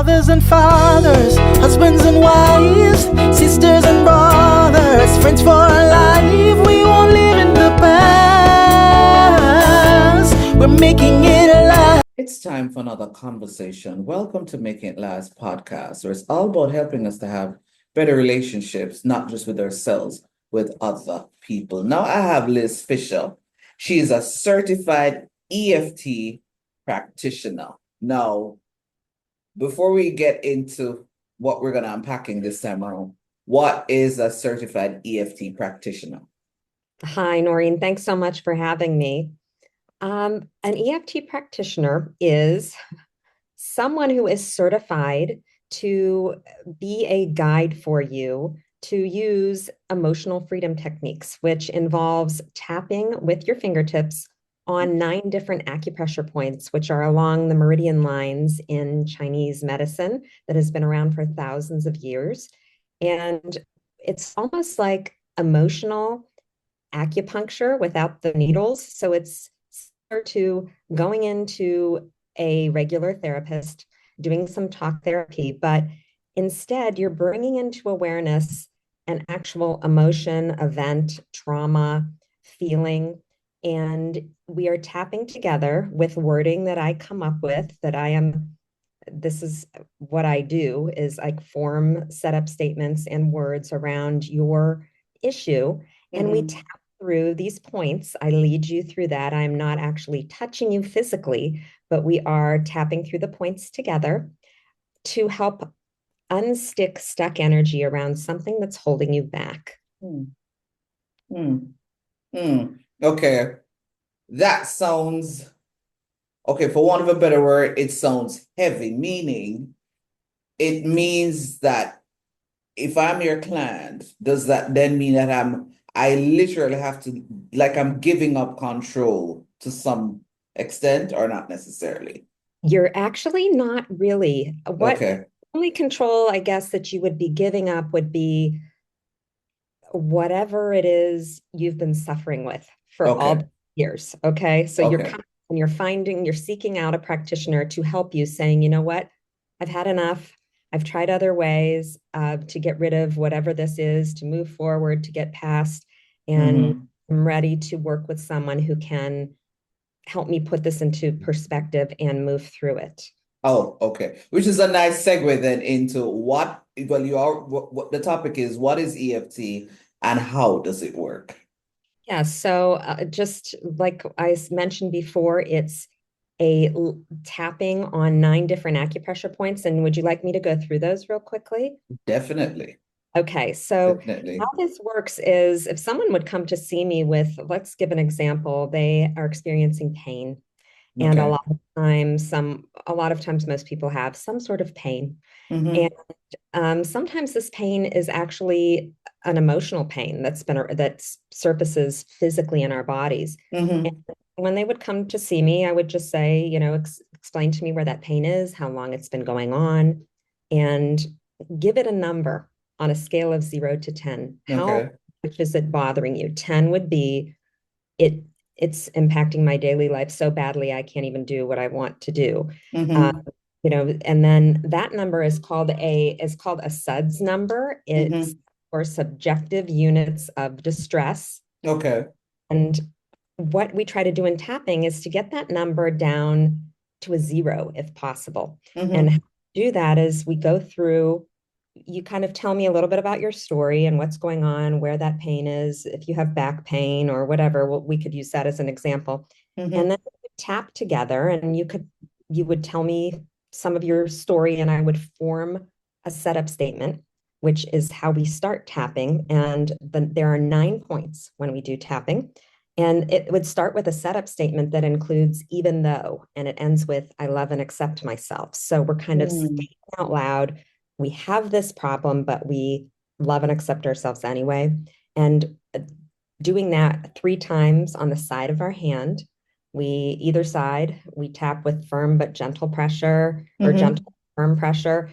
mothers and fathers, husbands and wives, sisters and brothers, friends for life. We won't live in the past. We're making it alive. It's time for another conversation. Welcome to Making It Last podcast, where it's all about helping us to have better relationships, not just with ourselves, with other people. Now I have Liz Fisher. She is a certified EFT practitioner. Now, before we get into what we're going to unpacking this time around, what is a certified EFT practitioner? Hi, Noreen. Thanks so much for having me. An EFT practitioner is someone who is certified to be a guide for you to use emotional freedom techniques, which involves tapping with your fingertips on 9 different acupressure points, which are along the meridian lines in Chinese medicine that has been around for thousands of years. And it's almost like emotional acupuncture without the needles. So it's similar to going into a regular therapist, doing some talk therapy, but instead you're bringing into awareness an actual emotion, event, trauma, feeling, and we are tapping together with wording that I come up with this is what I do is like form setup statements and words around your issue. And we tap through these points. I lead you through that. I'm not actually touching you physically, but we are tapping through the points together to help unstick stuck energy around something that's holding you back. Okay. That sounds, okay, for want of a better word, it sounds heavy, meaning it means that if I'm your client, does that then mean that I literally have to, like I'm giving up control to some extent or not necessarily? You're actually not really. Okay. Only control, I guess, that you would be giving up would be whatever it is you've been suffering with for all years. Okay. So you're seeking out a practitioner to help you, saying, you know what, I've had enough. I've tried other ways to get rid of whatever this is, to move forward, to get past. And I'm ready to work with someone who can help me put this into perspective and move through it. Oh, okay. Which is a nice segue then into what the topic is, what is EFT and how does it work? Yeah, so just like I mentioned before, it's tapping on 9 different acupressure points. And would you like me to go through those real quickly? Definitely. Okay, so Definitely. how this works is if someone would come to see me with, let's give an example, they are experiencing pain. And a lot of times most people have some sort of pain. And sometimes this pain is actually an emotional pain that surfaces physically in our bodies. And when they would come to see me, I would just say, explain to me where that pain is, how long it's been going on, and give it a number on a scale of 0 to 10. How much is it bothering you? 10 would be it's impacting my daily life so badly I can't even do what I want to do. And then that number is called a SUDS number. It's for subjective units of distress. Okay. And what we try to do in tapping is to get that number down to a 0 if possible. And how to do that is we go through, you kind of tell me a little bit about your story and what's going on, where that pain is, if you have back pain or whatever, we could use that as an example. And then we tap together and you would tell me some of your story and I would form a setup statement, which is how we start tapping. And then there are 9 points when we do tapping. And it would start with a setup statement that includes even though, and it ends with I love and accept myself. So we're kind of stating out loud, we have this problem, but we love and accept ourselves anyway. And doing that 3 times on the side of our hand, either side, we tap with firm but gentle pressure or gentle firm pressure.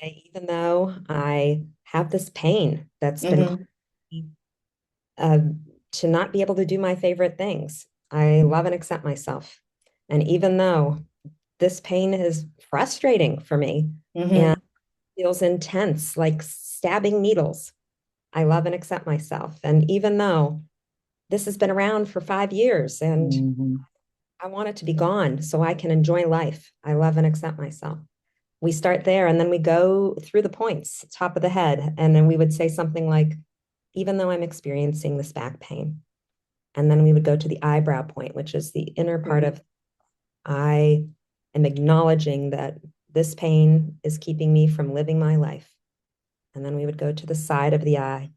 Say, even though I have this pain that's been to not be able to do my favorite things, I love and accept myself. And even though this pain is frustrating for me and feels intense, like stabbing needles. I love and accept myself. And even though this has been around for 5 years and I want it to be gone so I can enjoy life, I love and accept myself. We start there and then we go through the points, top of the head. And then we would say something like, even though I'm experiencing this back pain. And then we would go to the eyebrow point, which is the inner part of I am acknowledging that this pain is keeping me from living my life. And then we would go to the side of the eye.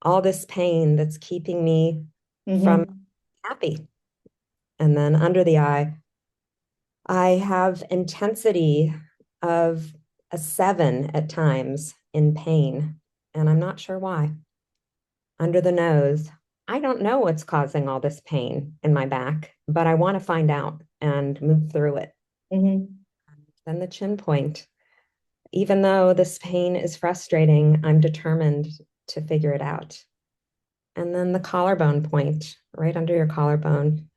All this pain that's keeping me from happy. And then under the eye, I have intensity of a 7 at times in pain, and I'm not sure why. Under the nose, I don't know what's causing all this pain in my back, but I want to find out and move through it. Then the chin point. Even though this pain is frustrating, I'm determined to figure it out. And then the collarbone point, right under your collarbone.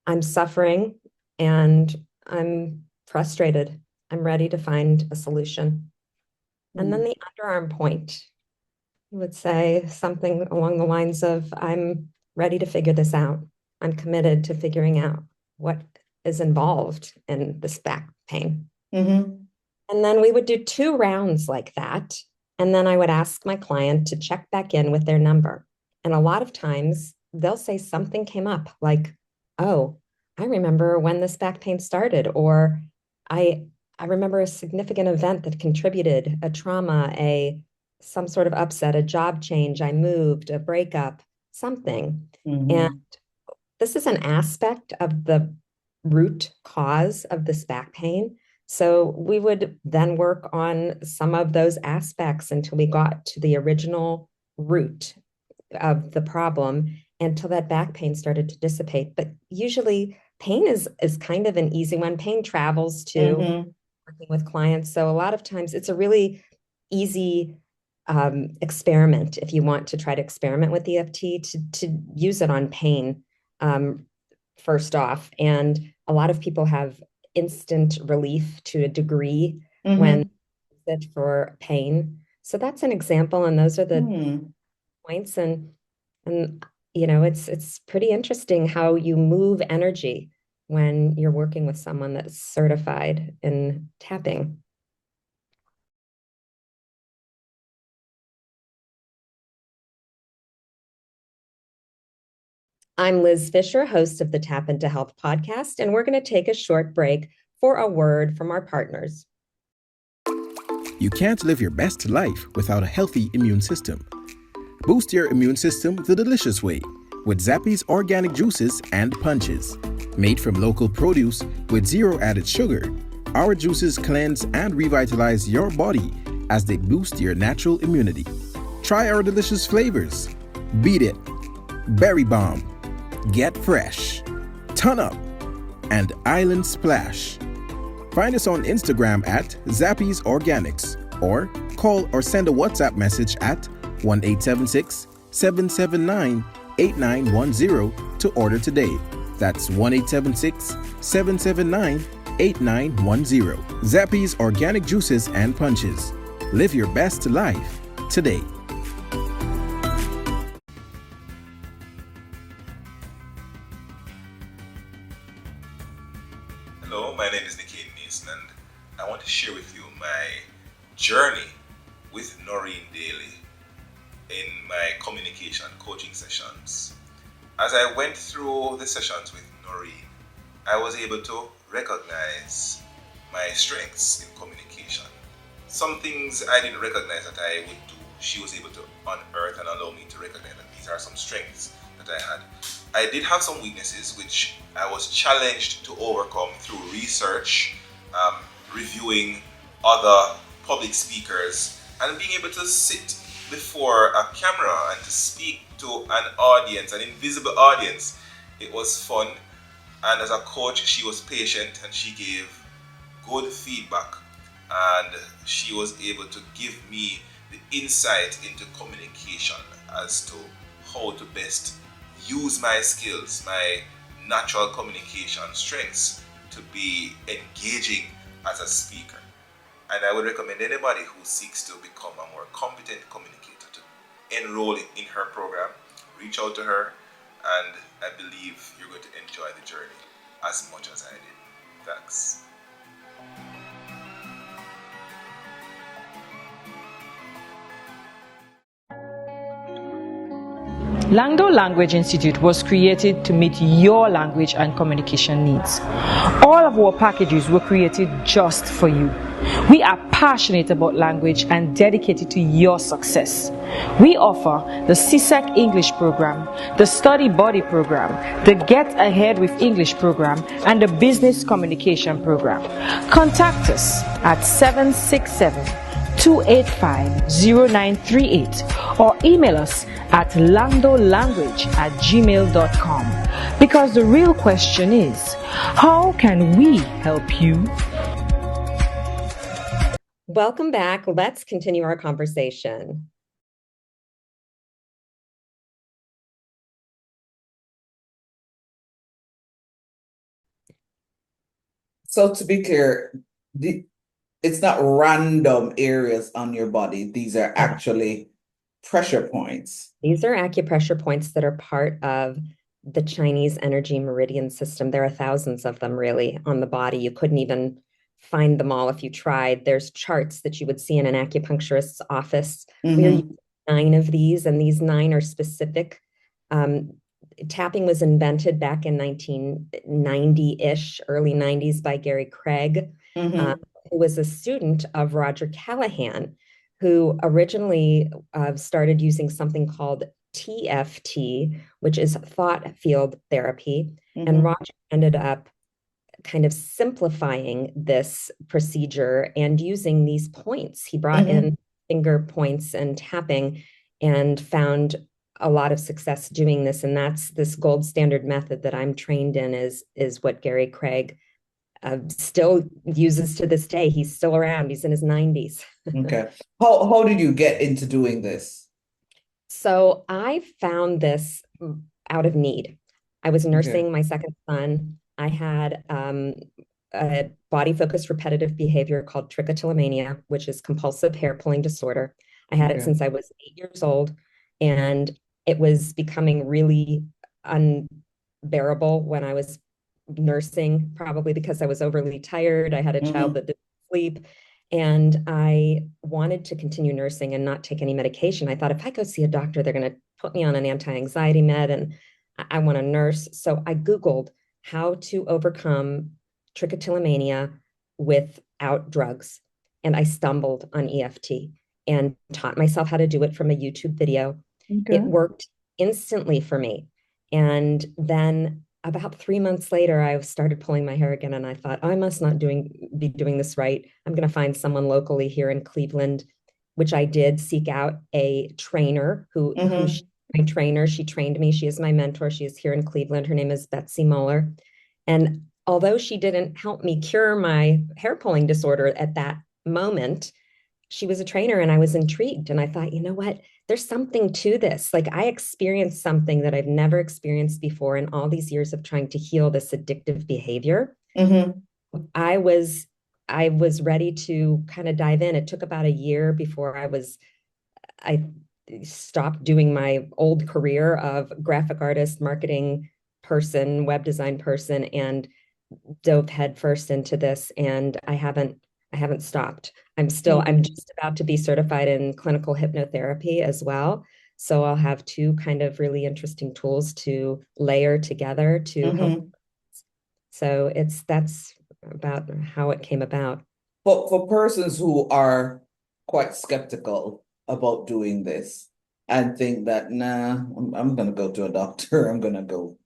I'm suffering and I'm frustrated. I'm ready to find a solution. And then the underarm point, I would say something along the lines of, I'm ready to figure this out. I'm committed to figuring out what is involved in this back pain. And then we would do 2 rounds like that. And then I would ask my client to check back in with their number. And a lot of times they'll say something came up like, oh, I remember when this back pain started, or I remember a significant event that contributed, a trauma, some sort of upset, a job change, I moved, a breakup, something. And this is an aspect of the root cause of this back pain. So we would then work on some of those aspects until we got to the original root of the problem, until that back pain started to dissipate. But usually pain is kind of an easy one. Pain travels to working with clients. So a lot of times it's a really easy experiment if you want to try to experiment with EFT to use it on pain first off. And a lot of people have instant relief to a degree when it's for pain. So that's an example. And those are the points. And you know, it's pretty interesting how you move energy when you're working with someone that's certified in tapping. I'm Liz Fisher, host of the Tap into Health podcast, and we're going to take a short break for a word from our partners. You can't live your best life without a healthy immune system. Boost your immune system the delicious way with Zappy's organic juices and punches. Made from local produce with 0 added sugar, our juices cleanse and revitalize your body as they boost your natural immunity. Try our delicious flavors: Beat It, Berry Bomb, Get Fresh, Ton Up, and Island Splash. Find us on Instagram at Zappy's Organics, or call or send a WhatsApp message at 1-876-779-8910 to order today. That's 1-876-779-8910. Zappy's Organic Juices and Punches. Live your best life today. Hello, my name is Nicky Mason, and I want to share with you my journey with Noreen Daly in my communication coaching sessions. As I went through the sessions with Noreen, I was able to recognize my strengths in communication. Some things I didn't recognize that I would do, she was able to unearth and allow me to recognize that these are some strengths that I had. I did have some weaknesses which I was challenged to overcome through research, reviewing other public speakers, and being able to sit before a camera and to speak to an audience, an invisible audience. It was fun, and as a coach, she was patient and she gave good feedback, and she was able to give me the insight into communication as to how to best use my skills, my natural communication strengths to be engaging as a speaker. And I would recommend anybody who seeks to become a more competent communicator to enroll in her program, reach out to her, and I believe you're going to enjoy the journey as much as I did. Thanks. Langdo Language Institute was created to meet your language and communication needs. All of our packages were created just for you. We are passionate about language and dedicated to your success. We offer the CSEC English program, the Study Buddy program, the Get Ahead with English program, and the Business Communication program. Contact us at 767-285-0938 or email us at landolanguage@gmail.com, because the real question is, how can we help you? Welcome back. Let's continue our conversation. So to be clear, it's not random areas on your body. These are actually pressure points. These are acupressure points that are part of the Chinese energy meridian system. There are thousands of them really on the body. You couldn't even find them all if you tried. There's charts that you would see in an acupuncturist's office. We are using 9 of these, and these 9 are specific. Tapping was invented back in 1990-ish, early 90s by Gary Craig, who was a student of Roger Callahan, who originally started using something called TFT, which is thought field therapy. And Roger ended up kind of simplifying this procedure and using these points. He brought in finger points and tapping and found a lot of success doing this. And that's this gold standard method that I'm trained in is what Gary Craig still uses to this day. He's still around. He's in his 90s. Okay. How did you get into doing this? So I found this out of need. I was nursing my second son. I had a body-focused repetitive behavior called trichotillomania, which is compulsive hair pulling disorder. I had it since I was 8 years old, and it was becoming really unbearable when I was nursing, probably because I was overly tired. I had a child that didn't sleep, and I wanted to continue nursing and not take any medication. I thought, if I go see a doctor, they're going to put me on an anti-anxiety med, and I want to nurse. So I Googled how to overcome trichotillomania without drugs, and I stumbled on EFT and taught myself how to do it from a YouTube video. It worked instantly for me. And then about 3 months later, I started pulling my hair again, and I thought, I must not be doing this right. I'm going to find someone locally here in Cleveland, which I did. Seek out a trainer who's my trainer. She trained me. She is my mentor. She is here in Cleveland. Her name is Betsy Muller. And although she didn't help me cure my hair pulling disorder at that moment, she was a trainer, and I was intrigued. And I thought, you know what? There's something to this. Like, I experienced something that I've never experienced before in all these years of trying to heal this addictive behavior. I was ready to kind of dive in. It took about a year before I stopped doing my old career of graphic artist, marketing person, web design person, and dove headfirst into this. And I haven't stopped. I'm just about to be certified in clinical hypnotherapy as well. So I'll have 2 kind of really interesting tools to layer together to help. So that's about how it came about. But for persons who are quite skeptical about doing this and think that, nah, I'm going to go to a doctor, I'm going to go,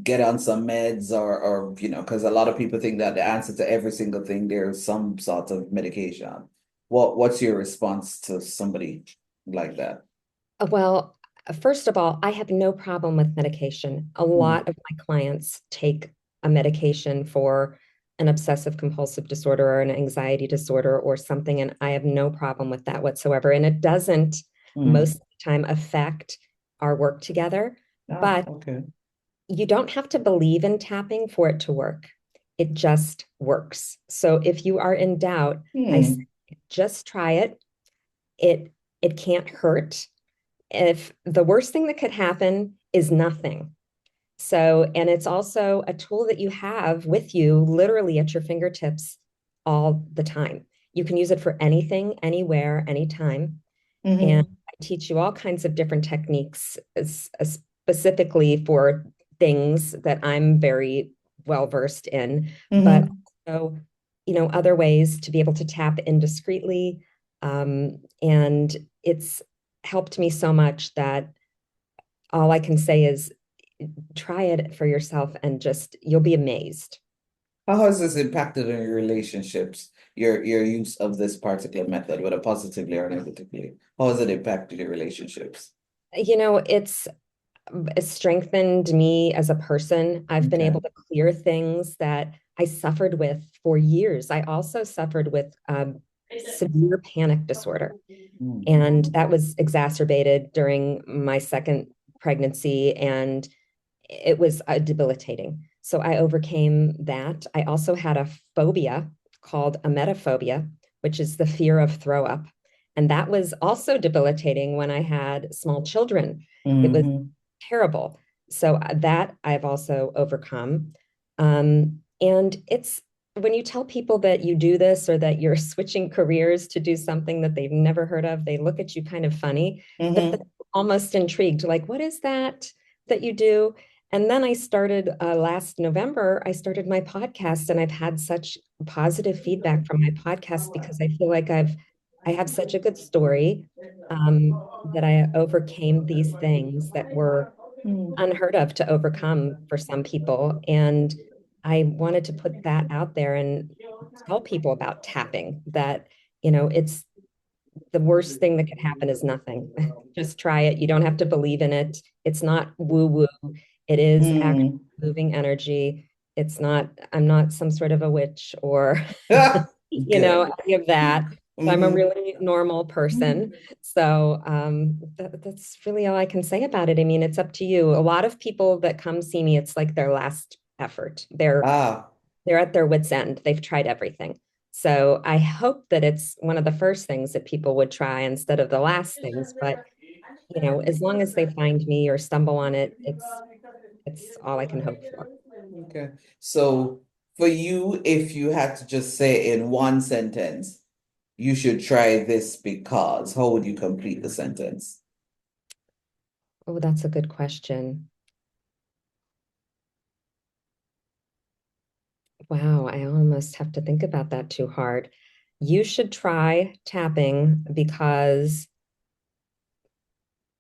get on some meds or because a lot of people think that the answer to every single thing, there's some sort of medication. What's your response to somebody like that? Well, first of all, I have no problem with medication. A lot of my clients take a medication for an obsessive compulsive disorder or an anxiety disorder or something, and I have no problem with that whatsoever. And it doesn't most of the time affect our work together. But you don't have to believe in tapping for it to work. It just works. So if you are in doubt, I say, just try it. It can't hurt. If the worst thing that could happen is nothing. So, and it's also a tool that you have with you literally at your fingertips all the time. You can use it for anything, anywhere, anytime. And I teach you all kinds of different techniques specifically for things that I'm very well versed in, but also, other ways to be able to tap in discreetly. And it's helped me so much that all I can say is try it for yourself and just you'll be amazed. How has this impacted on your relationships, your use of this particular method, whether positively or negatively? How has it impacted your relationships? It's strengthened me as a person. I've been able to clear things that I suffered with for years. I also suffered with severe panic disorder. And that was exacerbated during my second pregnancy, and it was debilitating. So I overcame that. I also had a phobia called emetophobia, which is the fear of throw up. And that was also debilitating when I had small children. It was terrible. So that I've also overcome. And it's when you tell people that you do this or that you're switching careers to do something that they've never heard of, they look at you kind of funny, but they're almost intrigued, like, what is that you do? And then I started last November, I started my podcast, and I've had such positive feedback from my podcast because I feel like I have such a good story that I overcame these things that were unheard of to overcome for some people. And I wanted to put that out there and tell people about tapping, that, it's the worst thing that could happen is nothing. Just try it. You don't have to believe in it. It's not woo-woo. It is actually moving energy. I'm not some sort of a witch or, any of that. So I'm a really normal person. So that's really all I can say about it. I mean, it's up to you. A lot of people that come see me, it's like their last effort. They're at their wits' end. They've tried everything. So I hope that it's one of the first things that people would try instead of the last things. But as long as they find me or stumble on it, it's all I can hope for. Okay. So for you, if you had to just say in one sentence, you should try this because, how would you complete the sentence? Oh, that's a good question. Wow, I almost have to think about that too hard. You should try tapping because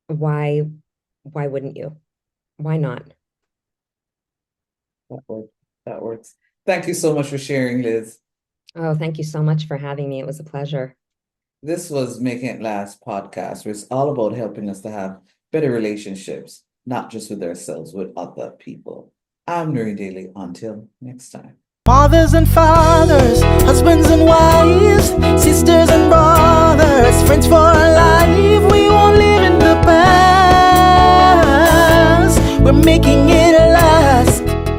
why wouldn't you? Why not? That works. That works. Thank you so much for sharing, Liz. Oh, thank you so much for having me. It was a pleasure. This was Making It Last podcast, where it's all about helping us to have better relationships, not just with ourselves, with other people. I'm Nuri Daly. Until next time. Mothers and fathers, husbands and wives.